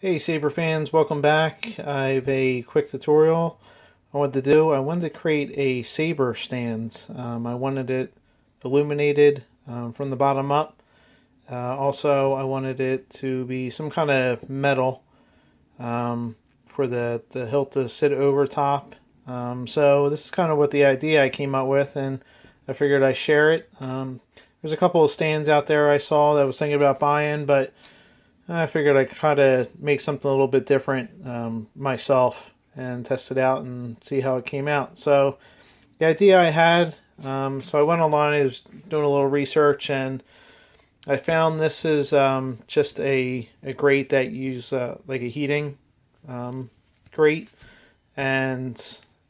Hey Saber fans, welcome back. I have a quick tutorial I wanted to do. I wanted to create a saber stand. I wanted it illuminated from the bottom up. Also, I wanted it to be some kind of metal for the hilt to sit over top. So this is kind of what the idea I came up with, and I figured I'd share it. There's a couple of stands out there I saw that I was thinking about buying, but I figured I'd try to make something a little bit different myself and test it out and see how it came out. So the idea I had, so I went online, I was doing a little research, and I found this is just a grate that use like a heating grate, and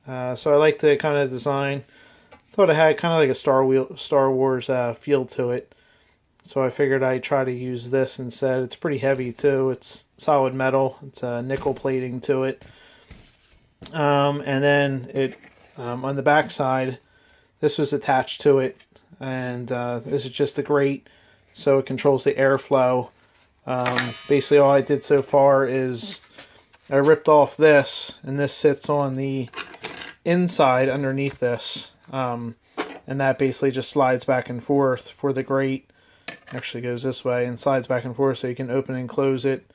so I like the kind of design. Thought it had kind of like a Star Wars feel to it. So I figured I'd try to use this instead. It's pretty heavy too. It's solid metal. It's a nickel plating to it. And then it on the back side, this was attached to it. And this is just the grate, so it controls the airflow. Basically all I did so far is I ripped off this, and this sits on the inside underneath this. And that basically just slides back and forth for the grate. Actually goes this way and slides back and forth, so you can open and close it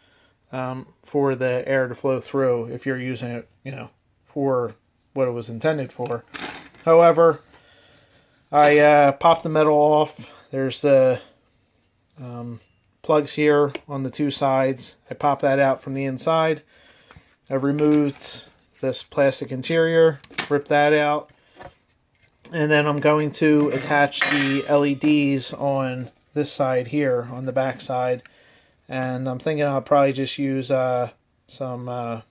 for the air to flow through if you're using it, for what it was intended for. However, I popped the metal off. There's the plugs here on the two sides. I popped that out from the inside. I removed this plastic interior, ripped that out, and then I'm going to attach the LEDs on this side here on the back side, and I'm thinking I'll probably just use some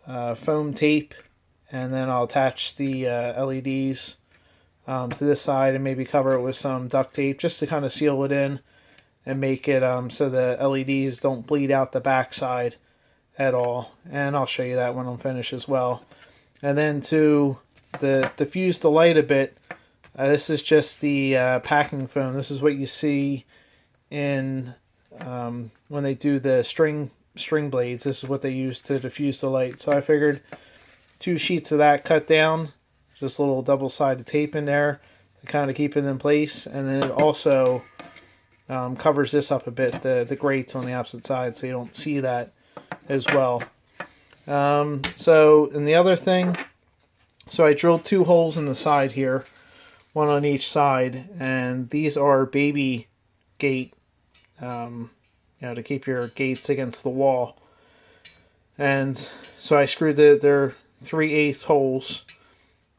foam tape, and then I'll attach the LEDs to this side and maybe cover it with some duct tape just to kind of seal it in and make it so the LEDs don't bleed out the back side at all. And I'll show you that when I'm finished as well. And then to diffuse the light a bit, this is just the packing foam. This is what you see in when they do the string blades. This is what they use to diffuse the light. So I figured 2 sheets of that cut down, just a little double-sided tape in there to kind of keep it in place, and then it also covers this up a bit, the grates on the opposite side, so you don't see that as well. So, and the other thing, so I drilled 2 holes in the side here, one on each side, and these are baby gate, to keep your gates against the wall. And so I screwed they're 3/8 holes,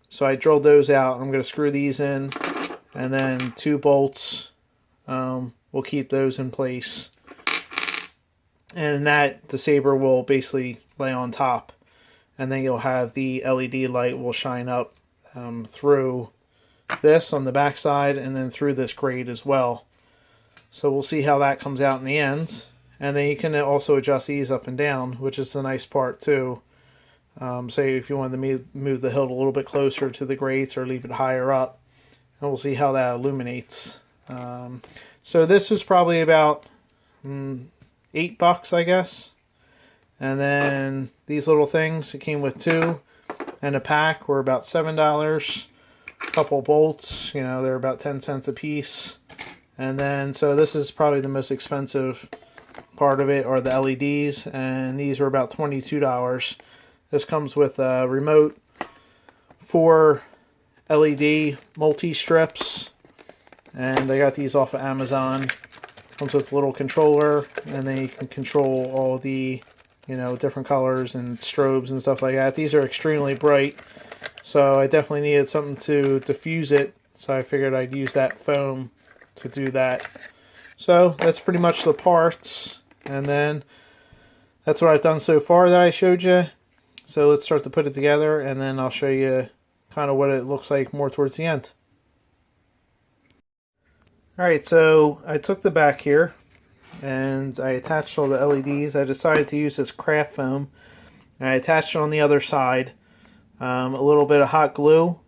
so I drilled those out. I'm going to screw these in, and then 2 bolts will keep those in place, and the saber will basically lay on top, and then you'll have the LED light will shine up through this on the back side and then through this grate as well. So we'll see how that comes out in the end. And then you can also adjust these up and down, which is the nice part too. Say if you wanted to move the hilt a little bit closer to the grates or leave it higher up, and we'll see how that illuminates. So this was probably about $8, I guess. And then these little things, it came with 2 and a pack, were about $7. Couple bolts, they're about 10 cents a piece. And then, so this is probably the most expensive part of it, are the LEDs, and these were about $22. This comes with a remote, 4 LED multi-strips, and I got these off of Amazon. Comes with a little controller, and then you can control all the different colors and strobes and stuff like that. These are extremely bright, so I definitely needed something to diffuse it, so I figured I'd use that foam to do that. So that's pretty much the parts, and then that's what I've done so far that I showed you. So let's start to put it together, and then I'll show you kind of what it looks like more towards the end. Alright, so I took the back here and I attached all the LEDs. I decided to use this craft foam, and I attached it on the other side. A little bit of hot glue,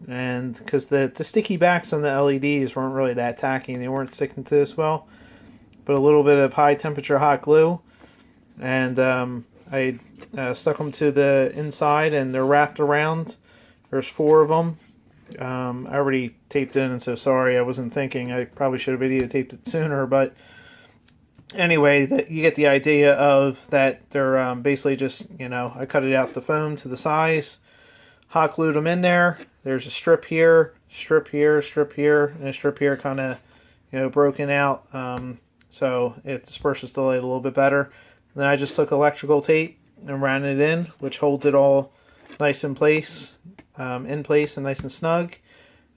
and because the sticky backs on the LEDs weren't really that tacky, they weren't sticking to this well, but a little bit of high temperature hot glue, and I stuck them to the inside, and they're wrapped around. There's 4 of them. I already taped in, and so sorry, I wasn't thinking. I probably should have videotaped it sooner, but anyway, you get the idea of that. They're basically just, I cut it out the foam to the size, hot glued them in there. There's a strip here, strip here, strip here, and a strip here, kind of, broken out, so it disperses the light a little bit better. And then I just took electrical tape and ran it in, which holds it all nice in place and nice and snug.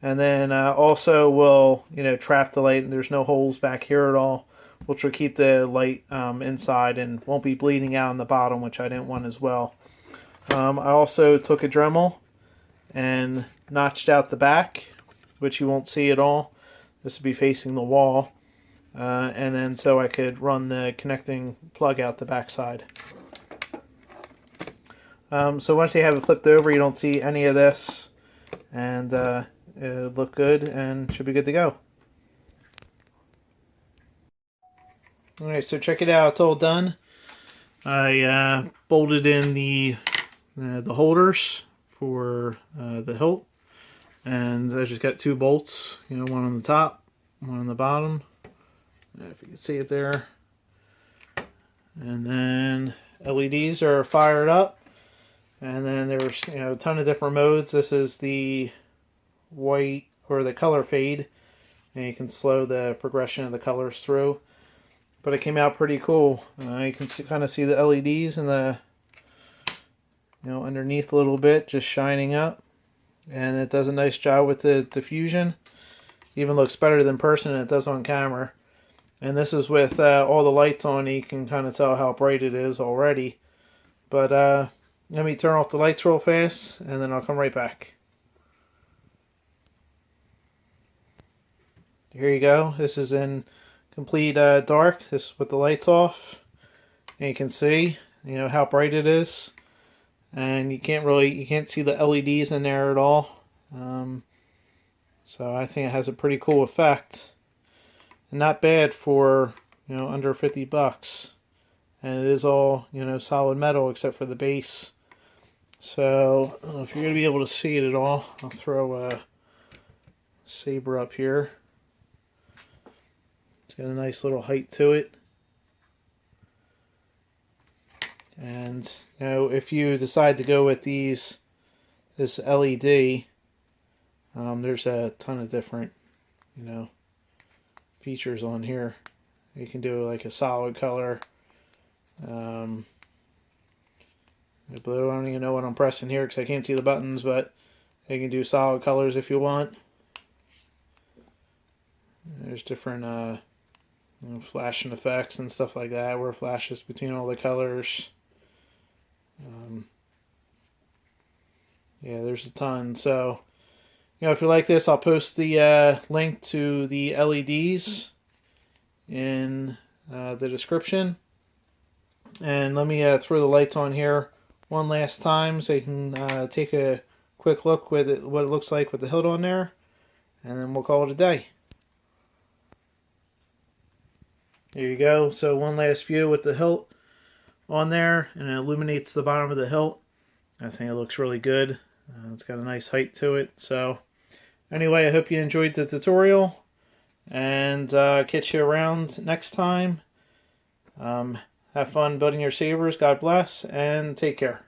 And then also will, trap the light, and there's no holes back here at all, which will keep the light inside and won't be bleeding out on the bottom, which I didn't want as well. I also took a Dremel and notched out the back, which you won't see at all. This would be facing the wall. And then so I could run the connecting plug out the back side. So once you have it flipped over, you don't see any of this, and it'll look good and should be good to go. Alright, so check it out, it's all done. I bolted in the holders for the hilt, and I just got 2 bolts, one on the top, one on the bottom, if you can see it there. And then LEDs are fired up, and then there's a ton of different modes. This is the white, or the color fade, and you can slow the progression of the colors through. But it came out pretty cool. You can kind of see the LEDs and the underneath a little bit, just shining up, and it does a nice job with the diffusion. Even looks better than person than it does on camera. And this is with all the lights on. You can kind of tell how bright it is already. But let me turn off the lights real fast, and then I'll come right back. Here you go. This is in complete dark. This is with the lights off, and you can see how bright it is. And you can't see the LEDs in there at all. So I think it has a pretty cool effect. And not bad for, under 50 bucks. And it is all, solid metal except for the base. So, I don't know if you're going to be able to see it at all. I'll throw a saber up here. It's got a nice little height to it. And, if you decide to go with this LED, there's a ton of different, features on here. You can do like a solid color. Blue, I don't even know what I'm pressing here because I can't see the buttons, but you can do solid colors if you want. There's different flashing effects and stuff like that, where it flashes between all the colors. Yeah, there's a ton. So, if you like this, I'll post the link to the LEDs in the description. And let me throw the lights on here one last time so you can take a quick look with what it looks like with the hilt on there. And then we'll call it a day. There you go. So one last view with the hilt on there, and it illuminates the bottom of the hilt. I think it looks really good. It's got a nice height to it. So anyway, I hope you enjoyed the tutorial, and catch you around next time. Have fun building your sabers. God bless, and take care.